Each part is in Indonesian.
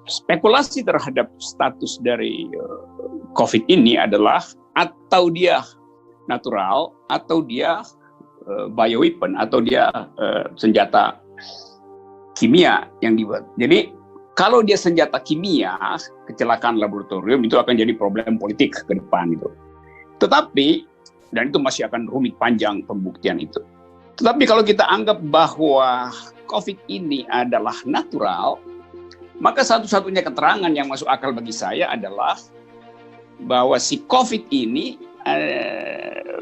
spekulasi terhadap status dari COVID ini adalah atau dia natural, atau dia bioweapon, atau dia senjata kimia yang dibuat. Jadi kalau dia senjata kimia, kecelakaan laboratorium itu akan jadi problem politik ke depan itu. Tetapi, dan itu masih akan rumit panjang pembuktian itu. Tetapi kalau kita anggap bahwa COVID ini adalah natural, maka satu-satunya keterangan yang masuk akal bagi saya adalah bahwa si COVID ini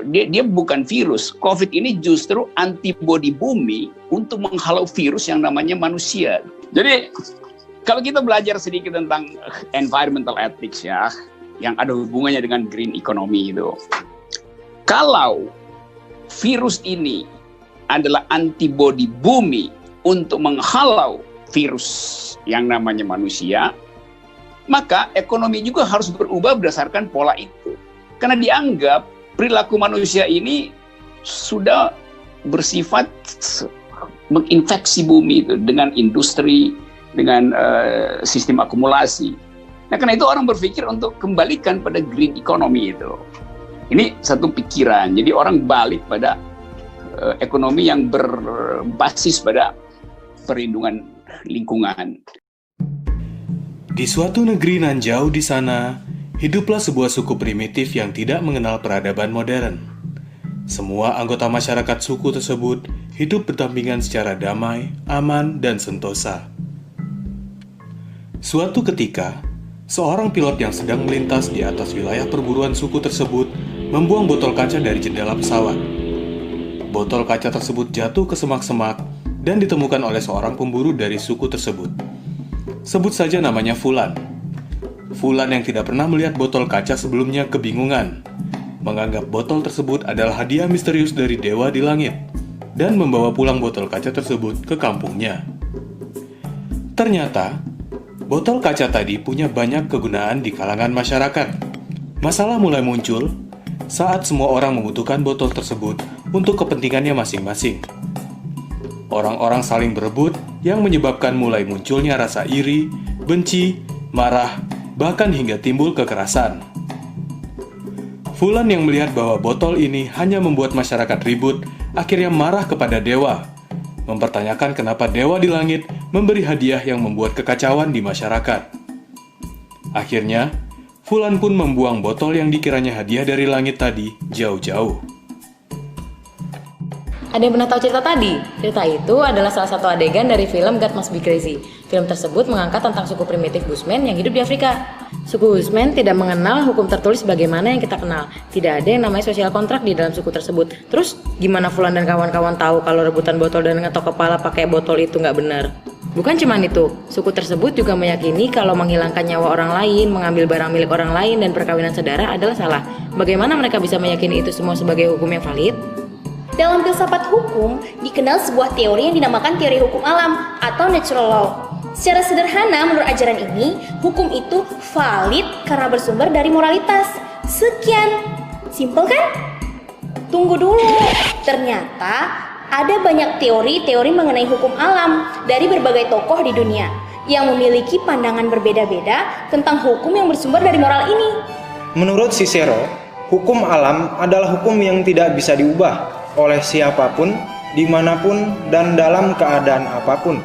dia bukan virus. COVID ini justru antibodi bumi untuk menghalau virus yang namanya manusia. Jadi kalau kita belajar sedikit tentang environmental ethics ya, yang ada hubungannya dengan green economy itu. Kalau virus ini adalah antibodi bumi untuk menghalau virus yang namanya manusia, maka ekonomi juga harus berubah berdasarkan pola itu. Karena dianggap perilaku manusia ini sudah bersifat menginfeksi bumi itu dengan industri, dengan sistem akumulasi. Nah, karena itu orang berpikir untuk kembalikan pada green economy itu. Ini satu pikiran. Jadi orang balik pada ekonomi yang berbasis pada perlindungan lingkungan. Di suatu negeri nan jauh di sana, hiduplah sebuah suku primitif yang tidak mengenal peradaban modern. Semua anggota masyarakat suku tersebut hidup berdampingan secara damai, aman, dan sentosa. Suatu ketika, seorang pilot yang sedang melintas di atas wilayah perburuan suku tersebut membuang botol kaca dari jendela pesawat. Botol kaca tersebut jatuh ke semak-semak dan ditemukan oleh seorang pemburu dari suku tersebut. Sebut saja namanya Fulan. Fulan yang tidak pernah melihat botol kaca sebelumnya kebingungan, menganggap botol tersebut adalah hadiah misterius dari dewa di langit, dan membawa pulang botol kaca tersebut ke kampungnya. Ternyata, botol kaca tadi punya banyak kegunaan di kalangan masyarakat. Masalah mulai muncul saat semua orang membutuhkan botol tersebut untuk kepentingannya masing-masing. Orang-orang saling berebut yang menyebabkan mulai munculnya rasa iri, benci, marah, bahkan hingga timbul kekerasan. Fulan yang melihat bahwa botol ini hanya membuat masyarakat ribut, akhirnya marah kepada dewa, mempertanyakan kenapa dewa di langit memberi hadiah yang membuat kekacauan di masyarakat. Akhirnya, Fulan pun membuang botol yang dikiranya hadiah dari langit tadi jauh-jauh. Ada yang pernah tahu cerita tadi? Cerita itu adalah salah satu adegan dari film God Must Be Crazy. Film tersebut mengangkat tentang suku primitif Bushmen yang hidup di Afrika. Suku Bushmen tidak mengenal hukum tertulis sebagaimana yang kita kenal. Tidak ada yang namanya sosial kontrak di dalam suku tersebut. Terus gimana Fulan dan kawan-kawan tahu kalau rebutan botol dan ngetok kepala pakai botol itu nggak benar? Bukan cuma itu, suku tersebut juga meyakini kalau menghilangkan nyawa orang lain, mengambil barang milik orang lain, dan perkawinan saudara adalah salah. Bagaimana mereka bisa meyakini itu semua sebagai hukum yang valid? Dalam filsafat hukum, dikenal sebuah teori yang dinamakan teori hukum alam atau natural law. Secara sederhana, menurut ajaran ini, hukum itu valid karena bersumber dari moralitas. Sekian. Simpel kan? Tunggu dulu. Ternyata ada banyak teori-teori mengenai hukum alam dari berbagai tokoh di dunia yang memiliki pandangan berbeda-beda tentang hukum yang bersumber dari moral ini. Menurut Cicero, hukum alam adalah hukum yang tidak bisa diubah oleh siapapun, dimanapun, dan dalam keadaan apapun.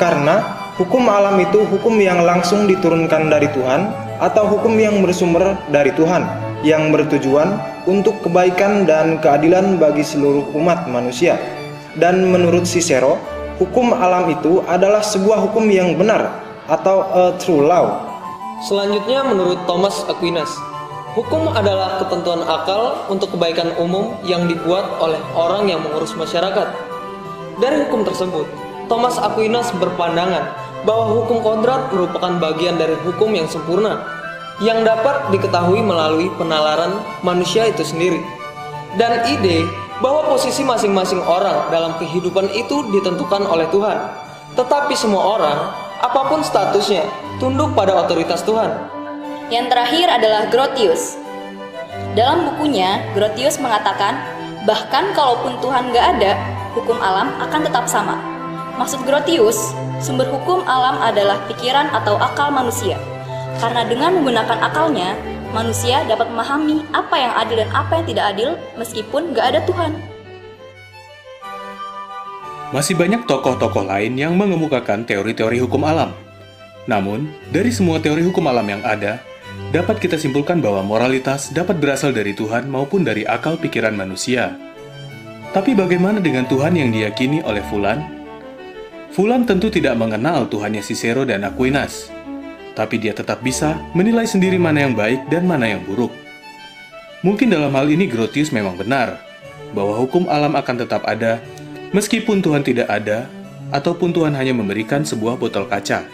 Karena hukum alam itu hukum yang langsung diturunkan dari Tuhan atau hukum yang bersumber dari Tuhan, yang bertujuan untuk kebaikan dan keadilan bagi seluruh umat manusia. Dan menurut Cicero, hukum alam itu adalah sebuah hukum yang benar atau a true law. Selanjutnya menurut Thomas Aquinas, hukum adalah ketentuan akal untuk kebaikan umum yang dibuat oleh orang yang mengurus masyarakat. Dari hukum tersebut, Thomas Aquinas berpandangan bahwa hukum kodrat merupakan bagian dari hukum yang sempurna, yang dapat diketahui melalui penalaran manusia itu sendiri. Dan ide bahwa posisi masing-masing orang dalam kehidupan itu ditentukan oleh Tuhan. Tetapi semua orang, apapun statusnya, tunduk pada otoritas Tuhan. Yang terakhir adalah Grotius. Dalam bukunya, Grotius mengatakan, bahkan kalaupun Tuhan nggak ada, hukum alam akan tetap sama. Maksud Grotius, Sumber hukum alam adalah pikiran atau akal manusia. Karena dengan menggunakan akalnya, manusia dapat memahami apa yang adil dan apa yang tidak adil meskipun gak ada Tuhan. Masih banyak tokoh-tokoh lain yang mengemukakan teori-teori hukum alam. Namun, dari semua teori hukum alam yang ada, dapat kita simpulkan bahwa moralitas dapat berasal dari Tuhan maupun dari akal pikiran manusia. Tapi bagaimana dengan Tuhan yang diyakini oleh Fulan? Fulan tentu tidak mengenal Tuhannya Cicero dan Aquinas, tapi dia tetap bisa menilai sendiri mana yang baik dan mana yang buruk. Mungkin dalam hal ini Grotius memang benar, bahwa hukum alam akan tetap ada, meskipun Tuhan tidak ada, ataupun Tuhan hanya memberikan sebuah botol kaca.